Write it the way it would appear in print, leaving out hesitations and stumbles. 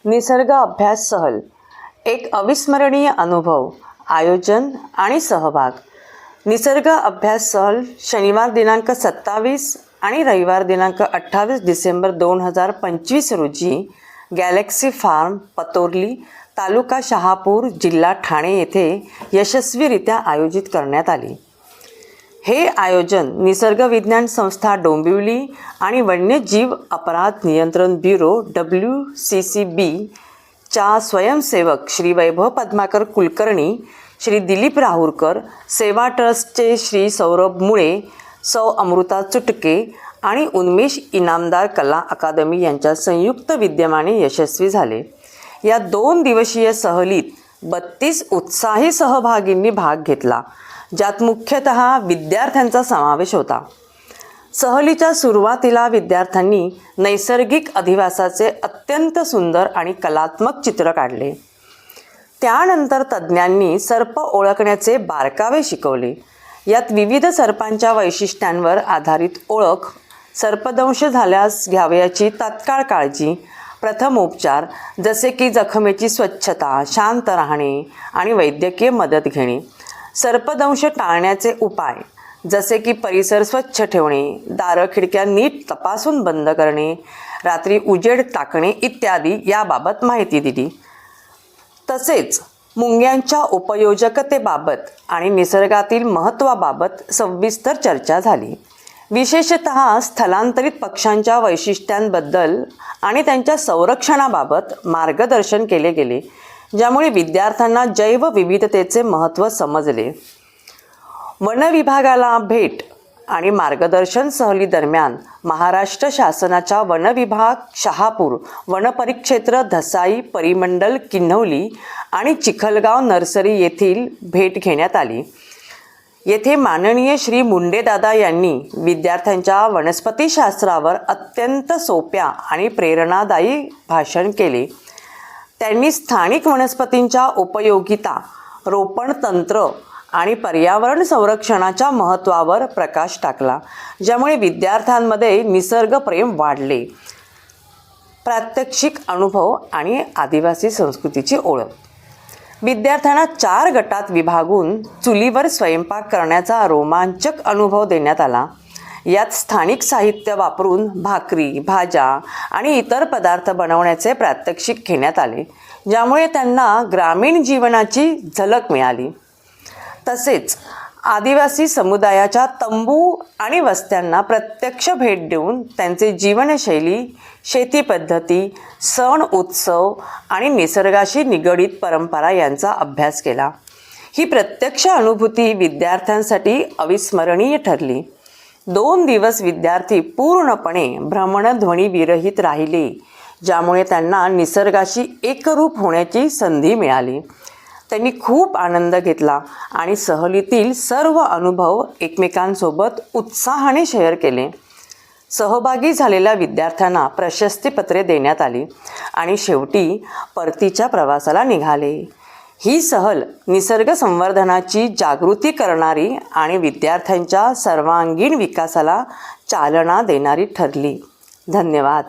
निसर्ग अभ्यास सहल एक अविस्मरणीय अनुभव, आयोजन आणि सहभाग. निसर्ग अभ्यास सहल शनिवार दिनांक 27 आणि रविवार दिनांक 28 डिसेंबर 2025 रोजी गॅलेक्सी फार्म, पतोर्ली, तालुका शहापूर, जिल्हा ठाणे येथे यशस्वीरित्या आयोजित करण्यात आली. हे आयोजन निसर्ग विज्ञान संस्था डोंबिवली आणि वन्यजीव अपराध नियंत्रण ब्युरो WCCB च्या स्वयंसेवक श्री वैभव पद्माकर कुलकर्णी, श्री दिलीप राहुरकर, सेवा ट्रस्टचे श्री सौरभ मुळे, सौ अमृता चुटके आणि उन्मेष इनामदार कला अकादमी यांच्या संयुक्त विद्यमाने यशस्वी झाले. या 2 दिवसीय सहलीत 32 उत्साही सहभागींनी भाग घेतला, ज्यात मुख्यतः विद्यार्थ्यांचा समावेश होता. सहलीच्या सुरुवातीला विद्यार्थ्यांनी नैसर्गिक अधिवासाचे अत्यंत सुंदर आणि कलात्मक चित्र काढले. त्यानंतर तज्ज्ञांनी सर्प ओळखण्याचे बारकावे शिकवले. यात विविध सर्पांच्या वैशिष्ट्यांवर आधारित ओळख, सर्पदंश झाल्यास घ्यावयाची तात्काळ काळजी, प्रथमोपचार जसे की जखमेची स्वच्छता, शांत राहणे आणि वैद्यकीय मदत घेणे, सर्पदंश टाळण्याचे उपाय जसे की परिसर स्वच्छ ठेवणे, दारं खिडक्या नीट तपासून बंद करणे, रात्री उजेड टाकणे इत्यादी याबाबत माहिती दिली. तसेच मुंग्यांच्या उपयोजकतेबाबत आणि निसर्गातील महत्त्वाबाबत सविस्तर चर्चा झाली. विशेषतः स्थलांतरित पक्ष्यांच्या वैशिष्ट्यांबद्दल आणि त्यांच्या संरक्षणाबाबत मार्गदर्शन केले गेले, ज्यामुळे विद्यार्थ्यांना जैवविविधतेचे महत्त्व समजले. वन विभागाला भेट आणि मार्गदर्शन सहलीदरम्यान महाराष्ट्र शासनाच्या वन विभाग, शहापूर, वनपरिक्षेत्र धसाई, परिमंडल किन्हवली आणि चिखलगाव नर्सरी येथील भेट घेण्यात आली. येथे माननीय श्री मुंडेदादा यांनी विद्यार्थ्यांच्या वनस्पतीशास्त्रावर अत्यंत सोप्या आणि प्रेरणादायी भाषण केले. त्यांनी स्थानिक वनस्पतींच्या उपयोगिता, रोपण तंत्र आणि पर्यावरण संरक्षणाच्या महत्त्वावर प्रकाश टाकला, ज्यामुळे विद्यार्थ्यांमध्ये निसर्गप्रेम वाढले. प्रात्यक्षिक अनुभव आणि आदिवासी संस्कृतीची ओळख. विद्यार्थ्यांना 4 गटात विभागून चुलीवर स्वयंपाक करण्याचा रोमांचक अनुभव देण्यात आला. यात स्थानिक साहित्य वापरून भाकरी, भाज्या आणि इतर पदार्थ बनवण्याचे प्रात्यक्षिक घेण्यात आले, ज्यामुळे त्यांना ग्रामीण जीवनाची झलक मिळाली. तसेच आदिवासी समुदायाच्या तंबू आणि वस्त्यांना प्रत्यक्ष भेट देऊन त्यांचे जीवनशैली, शेती पद्धती, सण उत्सव आणि निसर्गाशी निगडीत परंपरा यांचा अभ्यास केला. ही प्रत्यक्ष अनुभूती विद्यार्थ्यांसाठी अविस्मरणीय ठरली. 2 दिवस विद्यार्थी पूर्णपणे भ्रमणध्वनीविरहित राहिले, ज्यामुळे त्यांना निसर्गाशी एकरूप होण्याची संधी मिळाली. त्यांनी खूप आनंद घेतला आणि सहलीतील सर्व अनुभव एकमेकांसोबत उत्साहाने शेअर केले. सहभागी झालेल्या विद्यार्थ्यांना प्रशस्तीपत्रे देण्यात आली आणि शेवटी परतीच्या प्रवासाला निघाले. ही सहल निसर्ग संवर्धनाची जागृती करणारी आणि विद्यार्थ्यांच्या सर्वांगीण विकासाला चालना देणारी ठरली. धन्यवाद.